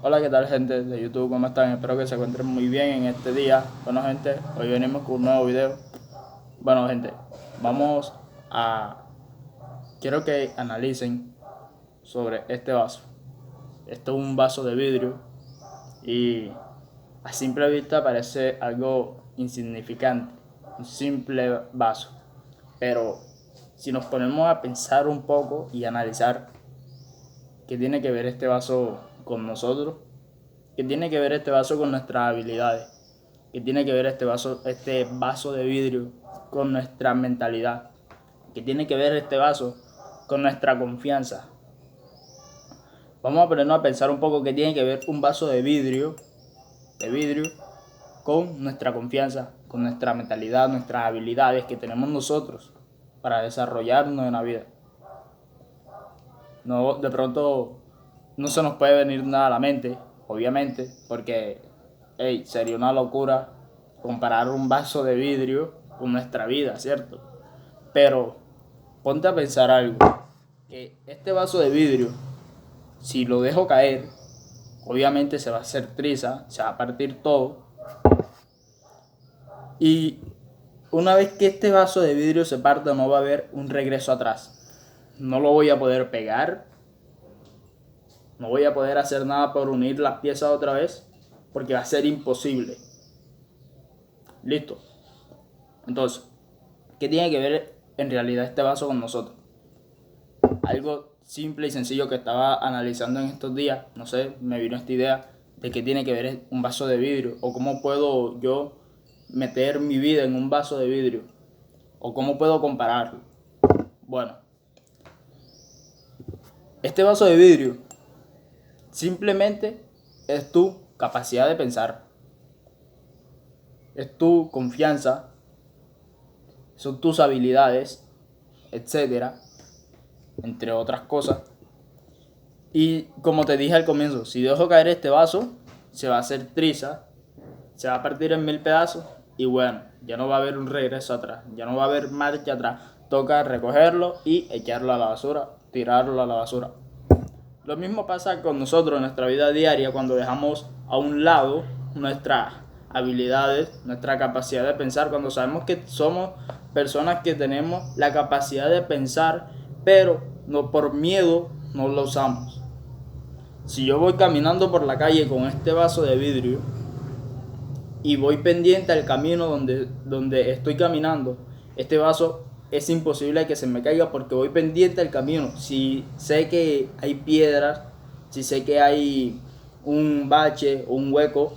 Hola, ¿qué tal, gente de YouTube? ¿Cómo están? Espero que se encuentren muy bien en este día. Bueno, gente, hoy venimos con un nuevo video. Bueno, gente, vamos a... Quiero que analicen sobre este vaso. Esto es un vaso de vidrio y a simple vista parece algo insignificante, un simple vaso. Pero si nos ponemos a pensar un poco y analizar qué tiene que ver este vaso con nosotros, qué tiene que ver este vaso con nuestras habilidades, qué tiene que ver este vaso de vidrio con nuestra mentalidad, qué tiene que ver este vaso con nuestra confianza. Vamos a ponernos a pensar un poco qué tiene que ver un vaso de vidrio con nuestra confianza, con nuestra mentalidad, nuestras habilidades que tenemos nosotros para desarrollarnos en la vida. No, de pronto no se nos puede venir nada a la mente, obviamente, porque sería una locura comparar un vaso de vidrio con nuestra vida, ¿cierto? Pero ponte a pensar algo, que este vaso de vidrio, si lo dejo caer, obviamente se va a hacer triza, se va a partir todo. Y una vez que este vaso de vidrio se parta, no va a haber un regreso atrás. No lo voy a poder pegar, no voy a poder hacer nada por unir las piezas otra vez, porque va a ser imposible. Listo. Entonces, ¿qué tiene que ver en realidad este vaso con nosotros? Algo simple y sencillo que estaba analizando en estos días, no sé, me vino esta idea de qué tiene que ver un vaso de vidrio, o cómo puedo yo meter mi vida en un vaso de vidrio, o cómo puedo compararlo. Bueno, este vaso de vidrio simplemente es tu capacidad de pensar, es tu confianza, son tus habilidades, etcétera, entre otras cosas. Y como te dije al comienzo, si dejo caer este vaso, se va a hacer triza, se va a partir en mil pedazos y bueno, ya no va a haber un regreso atrás, ya no va a haber marcha atrás. Toca recogerlo y echarlo a la basura, tirarlo a la basura. Lo mismo pasa con nosotros en nuestra vida diaria cuando dejamos a un lado nuestras habilidades, nuestra capacidad de pensar, cuando sabemos que somos personas que tenemos la capacidad de pensar, pero no por miedo no lo usamos. Si yo voy caminando por la calle con este vaso de vidrio y voy pendiente al camino donde estoy caminando, este vaso es imposible que se me caiga porque voy pendiente al camino. Si sé que hay piedras, si sé que hay un bache o un hueco,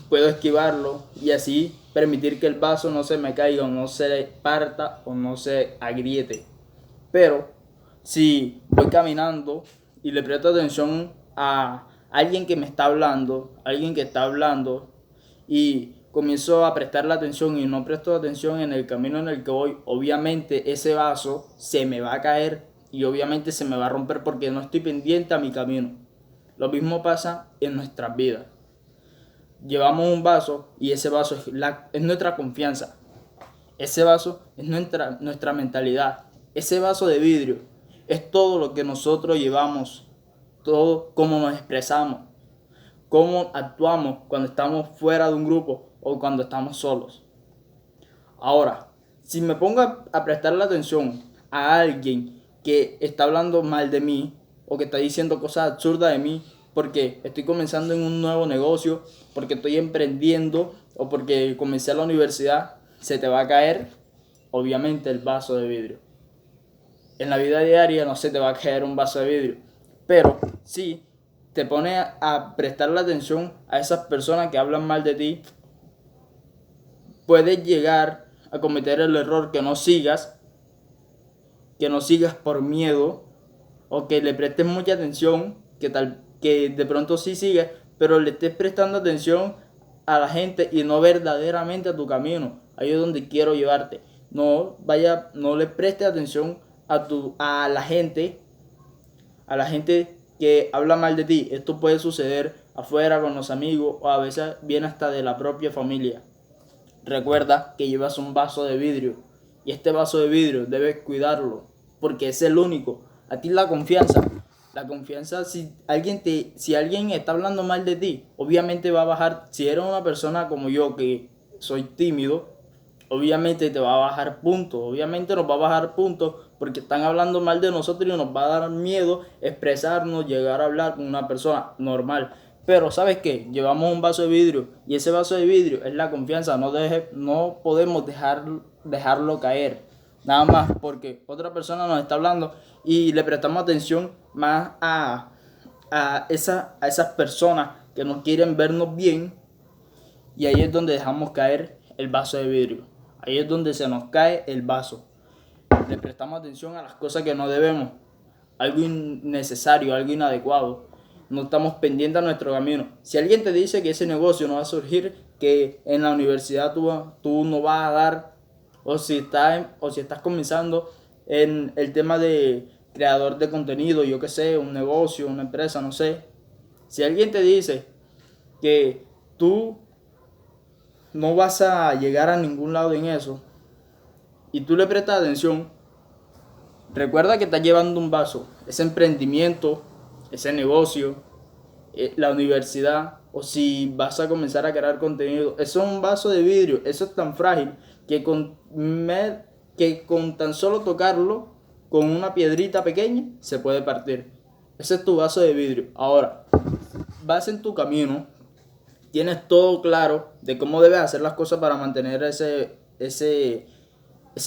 puedo esquivarlo y así permitir que el vaso no se me caiga o no se parta o no se agriete. Pero si voy caminando y le presto atención a alguien que me está hablando, alguien que está hablando, y comienzo a prestarle atención y no presto atención en el camino en el que voy, obviamente ese vaso se me va a caer y obviamente se me va a romper porque no estoy pendiente a mi camino. Lo mismo pasa en nuestras vidas. Llevamos un vaso y ese vaso es nuestra confianza. Ese vaso es nuestra mentalidad. Ese vaso de vidrio es todo lo que nosotros llevamos, todo cómo nos expresamos, cómo actuamos cuando estamos fuera de un grupo o cuando estamos solos. Ahora, si me pongo a prestarle atención a alguien que está hablando mal de mí o que está diciendo cosas absurdas de mí porque estoy comenzando en un nuevo negocio, porque estoy emprendiendo o porque comencé la universidad, se te va a caer obviamente el vaso de vidrio. En la vida diaria no se te va a caer un vaso de vidrio, pero sí te pone a prestarle atención a esas personas que hablan mal de ti, puedes llegar a cometer el error que no sigas por miedo o que le prestes mucha atención, que de pronto sí sigas, pero le estés prestando atención a la gente y no verdaderamente a tu camino. Ahí es donde quiero llevarte. No le prestes atención a la gente que habla mal de ti. Esto puede suceder afuera con los amigos o a veces viene hasta de la propia familia. Recuerda que llevas un vaso de vidrio y este vaso de vidrio debes cuidarlo porque es el único. A ti la confianza La confianza, si alguien está hablando mal de ti, obviamente va a bajar. Si eres una persona como yo, que soy tímido, obviamente te va a bajar puntos. Obviamente nos va a bajar puntos porque están hablando mal de nosotros y nos va a dar miedo expresarnos, llegar a hablar con una persona normal. Pero ¿sabes qué? Llevamos un vaso de vidrio y ese vaso de vidrio es la confianza. No podemos dejarlo caer. Nada más porque otra persona nos está hablando y le prestamos atención más a esas personas que no quieren vernos bien, y ahí es donde dejamos caer el vaso de vidrio. Ahí es donde se nos cae el vaso. Le prestamos atención a las cosas que no debemos, algo innecesario, algo inadecuado. No estamos pendientes a nuestro camino. Si alguien te dice que ese negocio no va a surgir, que en la universidad tú no vas a dar, o si estás comenzando en el tema de creador de contenido, yo qué sé, un negocio, una empresa, no sé. Si alguien te dice que tú no vas a llegar a ningún lado en eso y tú le prestas atención, recuerda que estás llevando un vaso. Ese emprendimiento, ese negocio, la universidad, o si vas a comenzar a crear contenido, eso es un vaso de vidrio. Eso es tan frágil que con tan solo tocarlo con una piedrita pequeña se puede partir. Ese es tu vaso de vidrio. Ahora, vas en tu camino, tienes todo claro de cómo debes hacer las cosas para mantener ese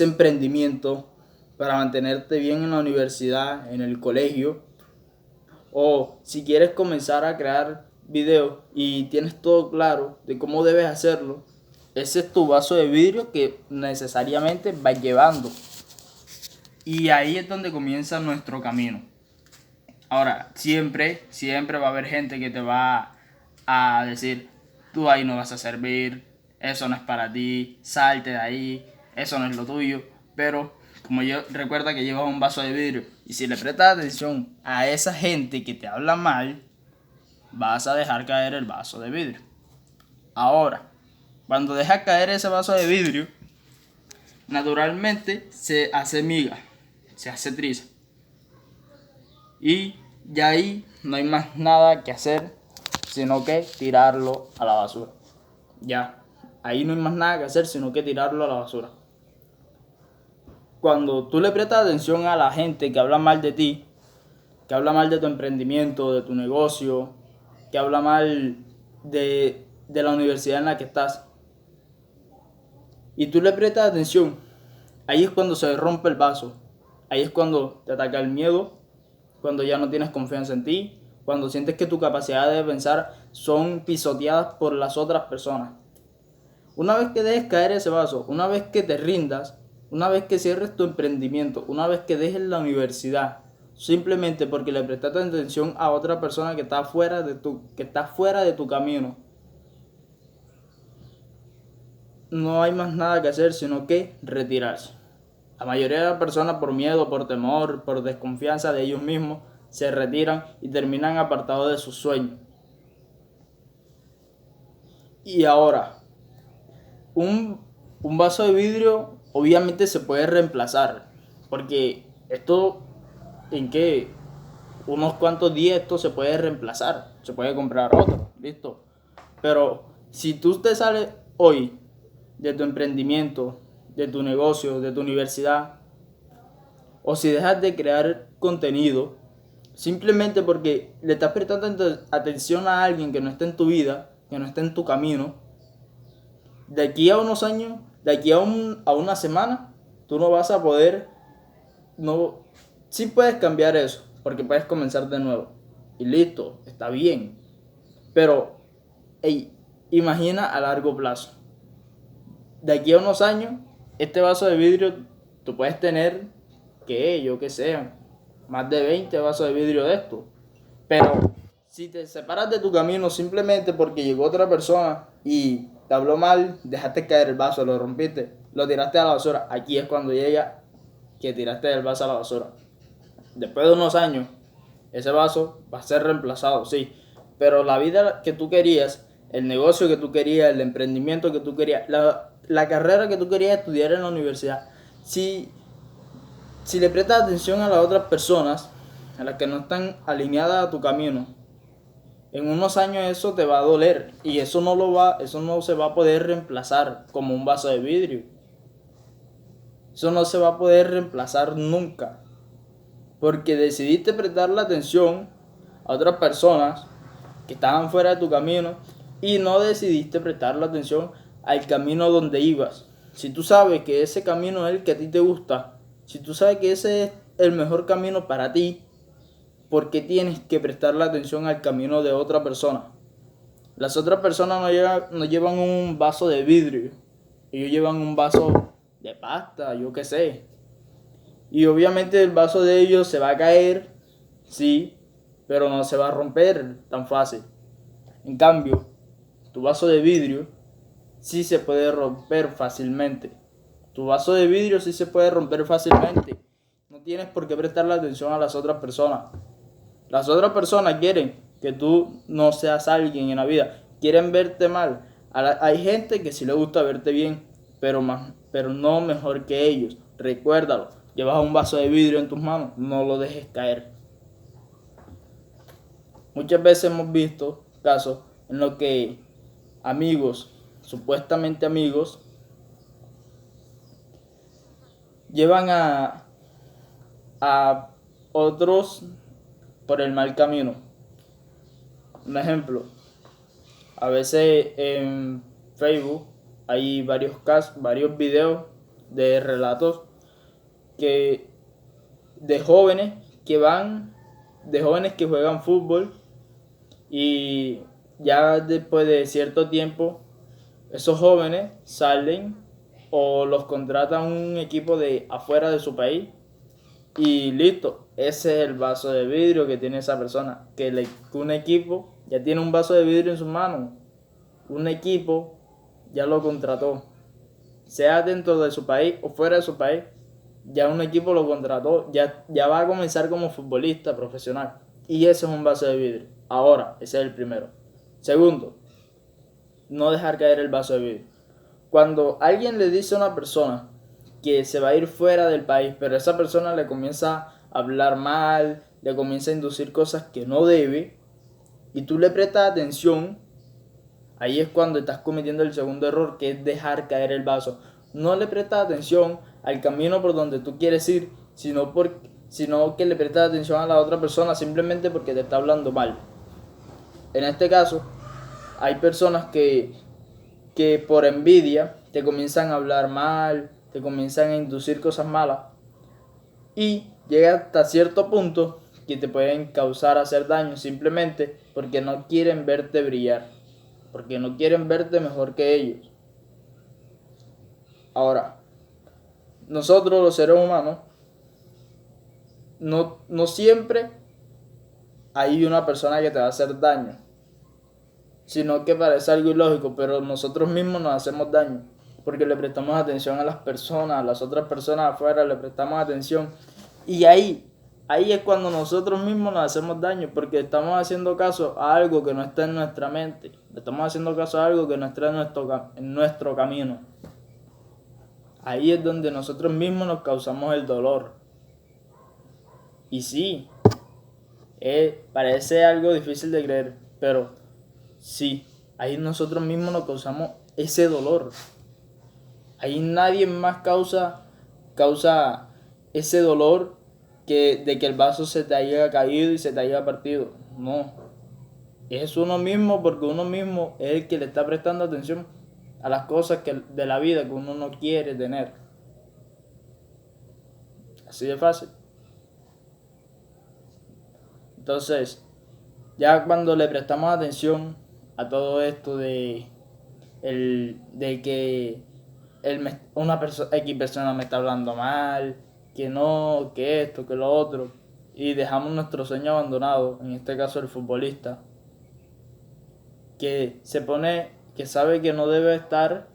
emprendimiento, para mantenerte bien en la universidad, en el colegio, o si quieres comenzar a crear videos y tienes todo claro de cómo debes hacerlo, ese es tu vaso de vidrio que necesariamente vas llevando. Y ahí es donde comienza nuestro camino. Ahora, siempre va a haber gente que te va a decir: tú ahí no vas a servir, eso no es para ti, salte de ahí, eso no es lo tuyo. Pero como yo, recuerda que llevas un vaso de vidrio, y si le prestas atención a esa gente que te habla mal, vas a dejar caer el vaso de vidrio. Ahora, cuando dejas caer ese vaso de vidrio, naturalmente se hace miga, se hace triza. Y ya ahí no hay más nada que hacer sino que tirarlo a la basura. Ya, ahí no hay más nada que hacer sino que tirarlo a la basura. Cuando tú le prestas atención a la gente que habla mal de ti, que habla mal de tu emprendimiento, de tu negocio, que habla mal de la universidad en la que estás, y tú le prestas atención, ahí es cuando se rompe el vaso. Ahí es cuando te ataca el miedo, cuando ya no tienes confianza en ti, cuando sientes que tu capacidad de pensar son pisoteadas por las otras personas. Una vez que dejes caer ese vaso, una vez que te rindas, una vez que cierres tu emprendimiento, una vez que dejes la universidad, simplemente porque le prestaste atención a otra persona que está fuera de tu camino, no hay más nada que hacer sino que retirarse. La mayoría de las personas, por miedo, por temor, por desconfianza de ellos mismos, se retiran y terminan apartados de sus sueños. Y ahora, un vaso de vidrio obviamente se puede reemplazar, porque esto, en qué, unos cuantos días esto se puede reemplazar, se puede comprar otro, listo. Pero si tú te sales hoy de tu emprendimiento, de tu negocio, de tu universidad, o si dejas de crear contenido simplemente porque le estás prestando atención a alguien que no está en tu vida, que no está en tu camino, de aquí a unos años, de aquí a una semana, tú no vas a poder, no, sí puedes cambiar eso, porque puedes comenzar de nuevo, y listo, está bien, pero, hey, imagina a largo plazo. De aquí a unos años, este vaso de vidrio, tú puedes tener, yo que sé, más de 20 vasos de vidrio de esto. Pero si te separas de tu camino simplemente porque llegó otra persona y te habló mal, dejaste caer el vaso, lo rompiste, lo tiraste a la basura, aquí es cuando llega que tiraste el vaso a la basura. Después de unos años, ese vaso va a ser reemplazado, sí. Pero la vida que tú querías, el negocio que tú querías, el emprendimiento que tú querías, la carrera que tú querías estudiar en la universidad, si le prestas atención a las otras personas, en las que no están alineadas a tu camino, en unos años eso te va a doler y eso no se va a poder reemplazar como un vaso de vidrio. Eso no se va a poder reemplazar nunca, porque decidiste prestarle atención a otras personas que estaban fuera de tu camino y no decidiste prestarle atención al camino donde ibas. Si tú sabes que ese camino es el que a ti te gusta, si tú sabes que ese es el mejor camino para ti, ¿por qué tienes que prestarle atención al camino de otra persona? Las otras personas no llevan un vaso de vidrio, ellos llevan un vaso de pasta, yo qué sé. Y obviamente el vaso de ellos se va a caer, sí, pero no se va a romper tan fácil. En cambio, tu vaso de vidrio sí se puede romper fácilmente. Tu vaso de vidrio sí se puede romper fácilmente. No tienes por qué prestarle atención a las otras personas. Las otras personas quieren que tú no seas alguien en la vida. Quieren verte mal. Hay gente que sí le gusta verte bien, pero no mejor que ellos. Recuérdalo. Llevas un vaso de vidrio en tus manos, no lo dejes caer. Muchas veces hemos visto casos en los que amigos, supuestamente amigos, llevan a otros por el mal camino. Un ejemplo, a veces en Facebook hay varios casos, varios videos de relatos que de jóvenes de jóvenes que juegan fútbol y ya después de cierto tiempo esos jóvenes salen o los contratan un equipo de afuera de su país y listo, ese es el vaso de vidrio que tiene esa persona, que un equipo ya tiene un vaso de vidrio en sus manos, un equipo ya lo contrató, sea dentro de su país o fuera de su país, ya un equipo lo contrató, ya va a comenzar como futbolista profesional y ese es un vaso de vidrio. Ahora, ese es el primero. Segundo, no dejar caer el vaso de vidrio. Cuando alguien le dice a una persona que se va a ir fuera del país, pero esa persona le comienza a hablar mal, le comienza a inducir cosas que no debe, y tú le prestas atención, ahí es cuando estás cometiendo el segundo error, que es dejar caer el vaso. No le prestas atención al camino por donde tú quieres ir, sino que le prestas atención a la otra persona simplemente porque te está hablando mal. En este caso, hay personas que por envidia te comienzan a hablar mal, te comienzan a inducir cosas malas y llega hasta cierto punto que te pueden causar hacer daño simplemente porque no quieren verte brillar, porque no quieren verte mejor que ellos. Ahora, nosotros los seres humanos no siempre hay una persona que te va a hacer daño, sino que parece algo ilógico, pero nosotros mismos nos hacemos daño, porque le prestamos atención a las personas, a las otras personas afuera, le prestamos atención, y ahí es cuando nosotros mismos nos hacemos daño, porque estamos haciendo caso a algo que no está en nuestra mente, le estamos haciendo caso a algo que no está en nuestro camino. Ahí es donde nosotros mismos nos causamos el dolor. Y sí, parece algo difícil de creer, pero sí, ahí nosotros mismos nos causamos ese dolor. Ahí nadie más causa ese dolor de que el vaso se te haya caído y se te haya partido. No, es uno mismo, porque uno mismo es el que le está prestando atención a las cosas de la vida que uno no quiere tener. Así de fácil. Entonces, ya cuando le prestamos atención a todo esto de que X persona me está hablando mal, que no, que esto, que lo otro, y dejamos nuestro sueño abandonado, en este caso el futbolista, que sabe que no debe estar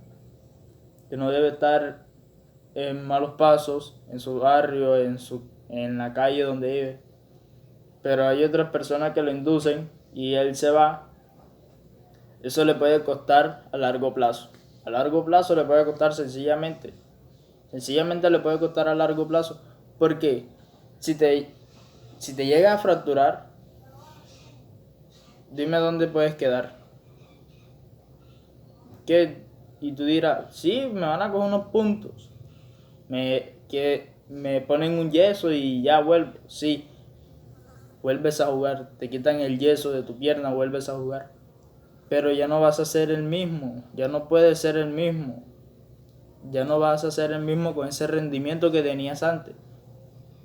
en malos pasos, en su barrio, en la calle donde vive, pero hay otras personas que lo inducen y él se va. Eso le puede costar a largo plazo. A largo plazo le puede costar sencillamente. Sencillamente le puede costar a largo plazo. Porque si Si te llega a fracturar, dime dónde puedes quedar. ¿Qué? Y tú dirás, sí, me van a coger unos puntos. Que me ponen un yeso y ya vuelvo. Sí, vuelves a jugar. Te quitan el yeso de tu pierna, vuelves a jugar. Pero ya no vas a ser el mismo. Ya no puedes ser el mismo. Ya no vas a ser el mismo con ese rendimiento que tenías antes.